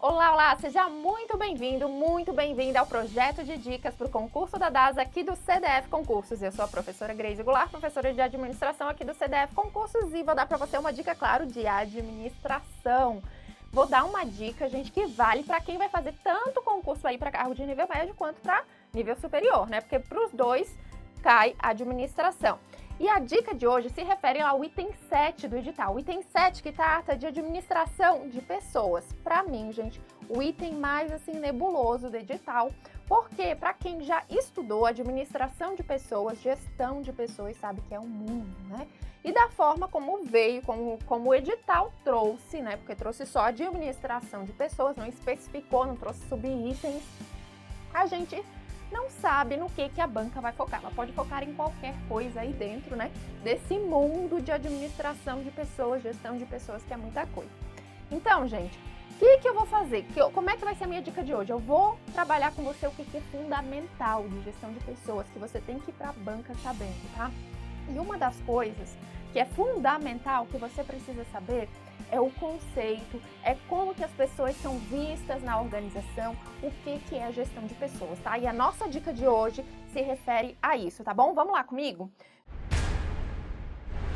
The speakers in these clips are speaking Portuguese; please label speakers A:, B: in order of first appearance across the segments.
A: Olá, olá! Seja muito bem-vindo, muito bem-vinda ao projeto de dicas para o concurso da DASA aqui do CDF Concursos. Eu sou a professora Grace Goulart, professora de administração aqui do CDF Concursos, e vou dar para você uma dica, claro, de administração. Vou dar uma dica, gente, que vale para quem vai fazer tanto concurso aí para cargo de nível médio quanto para nível superior, né? Porque para os dois cai administração. E a dica de hoje se refere ao item 7 do edital. O item 7 que trata de administração de pessoas. Para mim, gente, o item mais assim nebuloso do edital, porque para quem já estudou administração de pessoas, gestão de pessoas, sabe que é um mundo, né? E da forma como veio, como o edital trouxe, né? Porque trouxe só administração de pessoas, não especificou, não trouxe subitens. A gente não sabe no que a banca vai focar. Ela pode focar em qualquer coisa aí dentro, né? Desse mundo de administração de pessoas, gestão de pessoas, que é muita coisa. Então, gente, o que eu vou fazer? Como é que vai ser a minha dica de hoje? Eu vou trabalhar com você o que é fundamental de gestão de pessoas, que você tem que ir para a banca sabendo, tá? E uma das coisas que é fundamental, que você precisa saber, é o conceito, é como que as pessoas são vistas na organização, o que é a gestão de pessoas, tá? E a nossa dica de hoje se refere a isso, tá bom? Vamos lá comigo?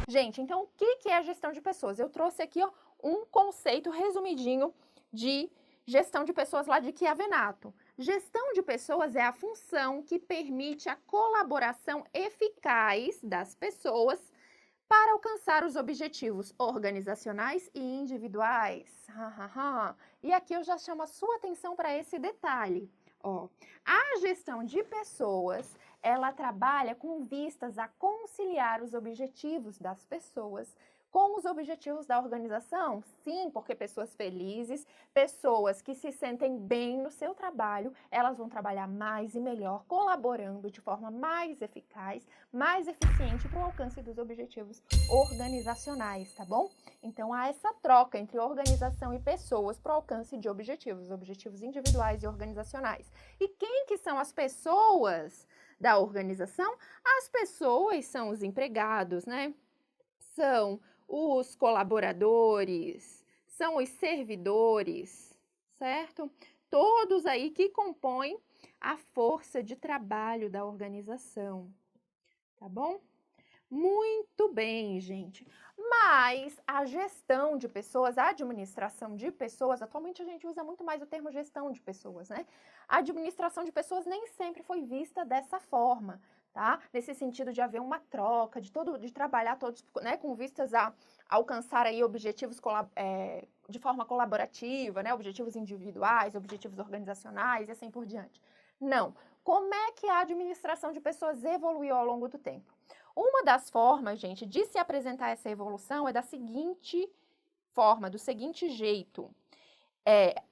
A: Gente, então o que é a gestão de pessoas? Eu trouxe aqui, ó, um conceito resumidinho de gestão de pessoas lá de Chiavenato. Gestão de pessoas é a função que permite a colaboração eficaz das pessoas para alcançar os objetivos organizacionais e individuais. E aqui eu já chamo a sua atenção para esse detalhe. Ó, a gestão de pessoas, ela trabalha com vistas a conciliar os objetivos das pessoas com os objetivos da organização. Sim, porque pessoas felizes, pessoas que se sentem bem no seu trabalho, elas vão trabalhar mais e melhor, colaborando de forma mais eficaz, mais eficiente para o alcance dos objetivos organizacionais, tá bom? Então, há essa troca entre organização e pessoas para o alcance de objetivos individuais e organizacionais. E quem que são as pessoas da organização? As pessoas são os empregados, né? São os colaboradores, são os servidores, certo? Todos aí que compõem a força de trabalho da organização, tá bom? Muito bem, gente. Mas a gestão de pessoas, a administração de pessoas, atualmente a gente usa muito mais o termo gestão de pessoas, né? A administração de pessoas nem sempre foi vista dessa forma, tá? Nesse sentido de haver uma troca, de trabalhar todos, né, com vistas a alcançar aí objetivos de forma colaborativa, né? Objetivos individuais, objetivos organizacionais e assim por diante. Não. Como é que a administração de pessoas evoluiu ao longo do tempo? Uma das formas, gente, de se apresentar essa evolução é da seguinte forma, do seguinte jeito.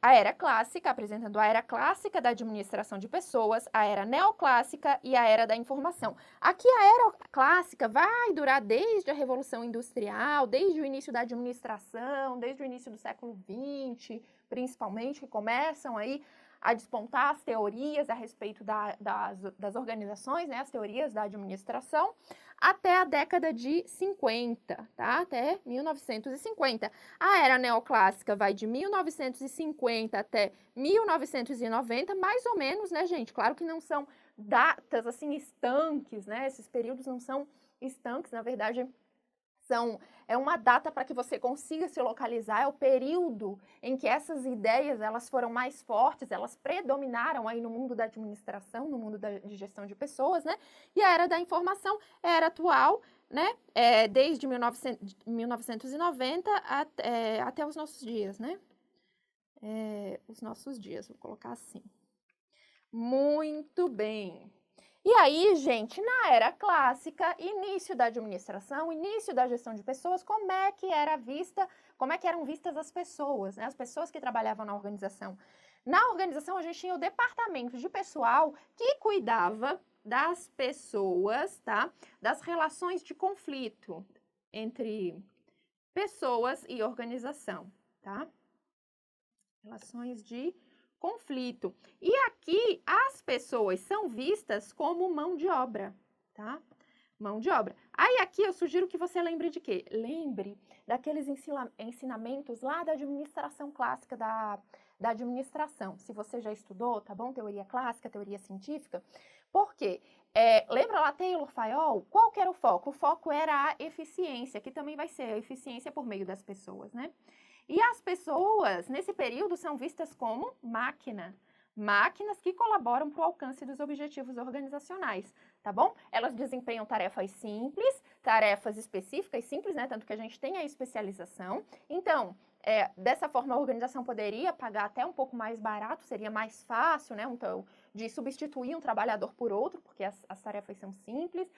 A: A era clássica, apresentando a era clássica da administração de pessoas, a era neoclássica e a era da informação. Aqui a era clássica vai durar desde a Revolução Industrial, desde o início da administração, desde o início do século XX, principalmente, que começam aí a despontar as teorias a respeito das organizações, né, as teorias da administração, até a década de 50, tá? Até 1950. A era neoclássica vai de 1950 até 1990, mais ou menos, né, gente? Claro que não são datas, assim, estanques, né? Esses períodos não são estanques, na verdade, é uma data para que você consiga se localizar, é o período em que essas ideias elas foram mais fortes, elas predominaram aí no mundo da administração, no mundo de gestão de pessoas, né? E a era da informação é a era atual, né? Desde 1990 até os nossos dias, né? Os nossos dias, vou colocar assim. Muito bem. E aí, gente, na era clássica, início da administração, início da gestão de pessoas, como é que eram vistas as pessoas, né? As pessoas que trabalhavam na organização. Na organização, a gente tinha o departamento de pessoal que cuidava das pessoas, tá? Das relações de conflito entre pessoas e organização, tá? Relações de conflito. E aqui as pessoas são vistas como mão de obra, tá? Mão de obra. Aí aqui eu sugiro que você lembre de quê? Lembre daqueles ensinamentos lá da administração clássica da administração. Se você já estudou, tá bom? Teoria clássica, teoria científica. Por quê? Lembra lá Taylor Fayol? Qual que era o foco? O foco era a eficiência, que também vai ser a eficiência por meio das pessoas, né? E as pessoas, nesse período, são vistas como máquinas que colaboram para o alcance dos objetivos organizacionais, tá bom? Elas desempenham tarefas simples, tarefas específicas simples, né? Tanto que a gente tem a especialização. Então, dessa forma, a organização poderia pagar até um pouco mais barato, seria mais fácil, né? Então, de substituir um trabalhador por outro, porque as tarefas são simples.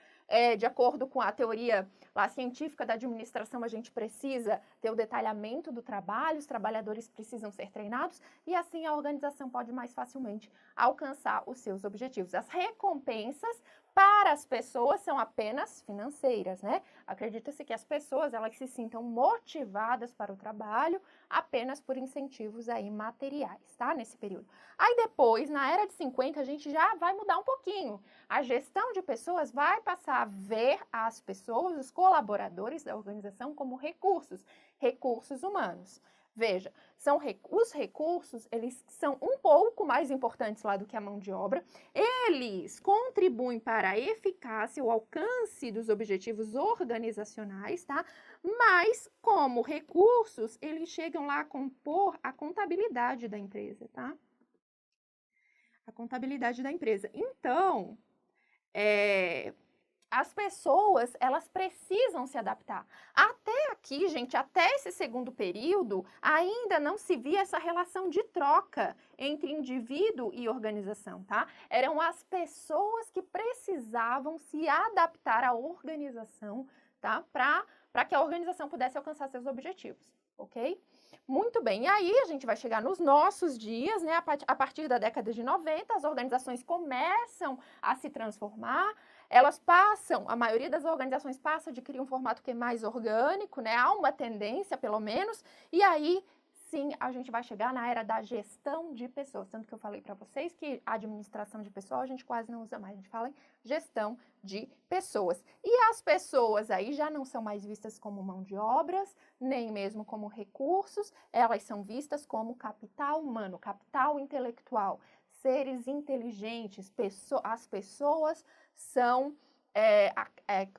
A: De acordo com a teoria lá, científica da administração, a gente precisa ter o detalhamento do trabalho, os trabalhadores precisam ser treinados, e assim a organização pode mais facilmente alcançar os seus objetivos. As recompensas para as pessoas são apenas financeiras, né? Acredita-se que as pessoas, elas se sintam motivadas para o trabalho apenas por incentivos aí materiais, tá? Nesse período. Aí depois, na era de 50, a gente já vai mudar um pouquinho. A gestão de pessoas vai passar a ver as pessoas, os colaboradores da organização, como recursos humanos. Veja, os recursos, eles são um pouco mais importantes lá do que a mão de obra. Eles contribuem para a eficácia, o alcance dos objetivos organizacionais, tá? Mas, como recursos, eles chegam lá a compor a contabilidade da empresa, tá? A contabilidade da empresa. Então, as pessoas, elas precisam se adaptar. Até aqui, gente, até esse segundo período, ainda não se via essa relação de troca entre indivíduo e organização, tá? Eram as pessoas que precisavam se adaptar à organização, tá? Para que a organização pudesse alcançar seus objetivos, ok? Muito bem, e aí a gente vai chegar nos nossos dias, né? A partir da década de 90, as organizações começam a se transformar, elas passam, a maioria das organizações passa a adquirir um formato que é mais orgânico, né? Há uma tendência, pelo menos, e aí sim a gente vai chegar na era da gestão de pessoas. Tanto que eu falei para vocês que a administração de pessoas a gente quase não usa mais, a gente fala em gestão de pessoas. E as pessoas aí já não são mais vistas como mão de obras, nem mesmo como recursos, elas são vistas como capital humano, capital intelectual, seres inteligentes, as pessoas são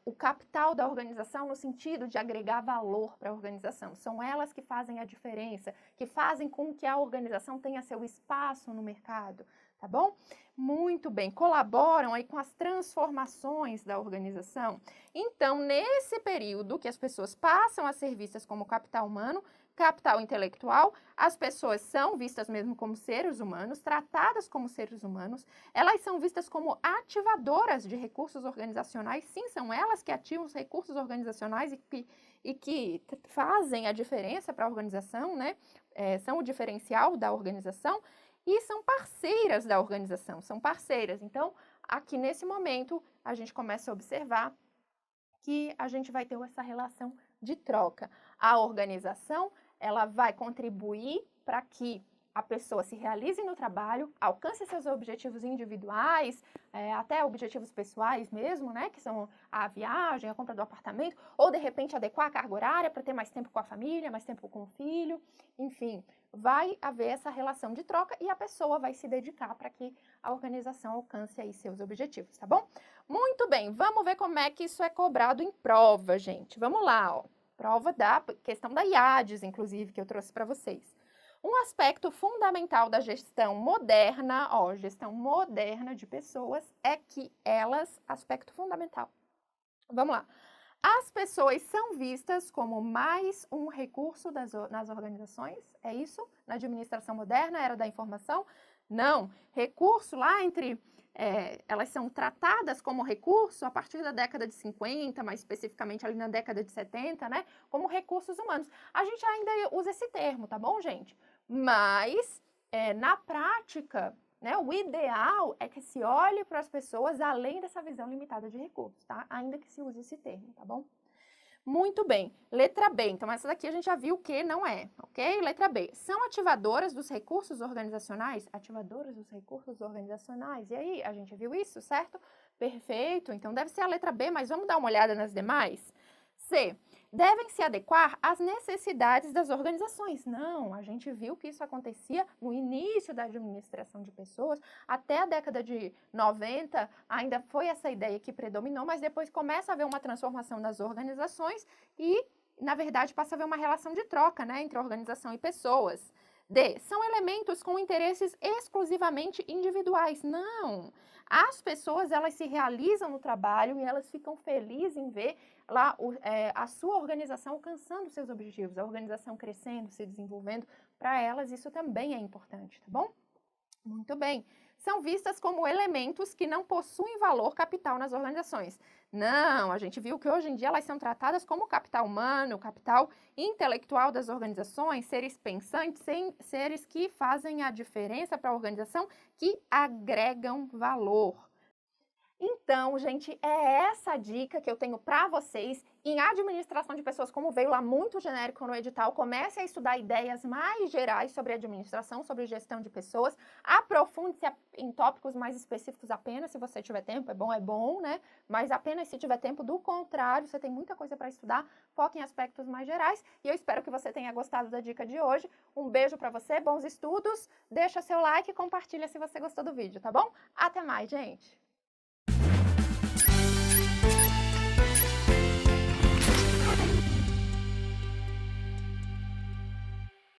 A: o capital da organização no sentido de agregar valor para a organização. São elas que fazem a diferença, que fazem com que a organização tenha seu espaço no mercado, tá bom? Muito bem, colaboram aí com as transformações da organização. Então, nesse período que as pessoas passam a ser vistas como capital humano, capital intelectual, as pessoas são vistas mesmo como seres humanos, tratadas como seres humanos, elas são vistas como ativadoras de recursos organizacionais, sim, são elas que ativam os recursos organizacionais e que fazem a diferença para a organização, né? São o diferencial da organização e são parceiras da organização, são parceiras. Então, aqui nesse momento, a gente começa a observar que a gente vai ter essa relação de troca. A organização, ela vai contribuir para que a pessoa se realize no trabalho, alcance seus objetivos individuais, até objetivos pessoais mesmo, né, que são a viagem, a compra do apartamento, ou de repente adequar a carga horária para ter mais tempo com a família, mais tempo com o filho, enfim, vai haver essa relação de troca e a pessoa vai se dedicar para que a organização alcance aí seus objetivos, tá bom? Muito bem, vamos ver como é que isso é cobrado em prova, gente. Vamos lá, ó. Prova da questão da IADES, inclusive, que eu trouxe para vocês. Um aspecto fundamental da gestão moderna, ó, gestão moderna de pessoas, é que aspecto fundamental. Vamos lá. As pessoas são vistas como mais um recurso nas organizações, é isso? Na administração moderna, era da informação? Não. Recurso lá elas são tratadas como recurso a partir da década de 50, mais especificamente ali na década de 70, né? Como recursos humanos. A gente ainda usa esse termo, tá bom, gente? Mas, na prática, né, o ideal é que se olhe para as pessoas além dessa visão limitada de recursos, tá? Ainda que se use esse termo, tá bom? Muito bem. Letra B. Então, essa daqui a gente já viu que não é, ok? Letra B. São ativadoras dos recursos organizacionais? Ativadoras dos recursos organizacionais. E aí, a gente viu isso, certo? Perfeito. Então, deve ser a letra B, mas vamos dar uma olhada nas demais? C. devem se adequar às necessidades das organizações. Não, a gente viu que isso acontecia no início da administração de pessoas, até a década de 90 ainda foi essa ideia que predominou, mas depois começa a haver uma transformação das organizações e, na verdade, passa a haver uma relação de troca, né, entre organização e pessoas. D. São elementos com interesses exclusivamente individuais. Não! As pessoas, elas se realizam no trabalho e elas ficam felizes em ver lá a sua organização alcançando seus objetivos, a organização crescendo, se desenvolvendo. Para elas, isso também é importante, tá bom? Muito bem. São vistas como elementos que não possuem valor capital nas organizações. Não, a gente viu que hoje em dia elas são tratadas como capital humano, capital intelectual das organizações, seres pensantes, seres que fazem a diferença para a organização, que agregam valor. Então, gente, é essa dica que eu tenho para vocês. Em administração de pessoas, como veio lá muito genérico no edital, comece a estudar ideias mais gerais sobre administração, sobre gestão de pessoas. Aprofunde-se em tópicos mais específicos apenas, se você tiver tempo, é bom, né? Mas apenas se tiver tempo, do contrário, você tem muita coisa para estudar, foque em aspectos mais gerais. E eu espero que você tenha gostado da dica de hoje. Um beijo para você, bons estudos, deixa seu like e compartilha se você gostou do vídeo, tá bom? Até mais, gente!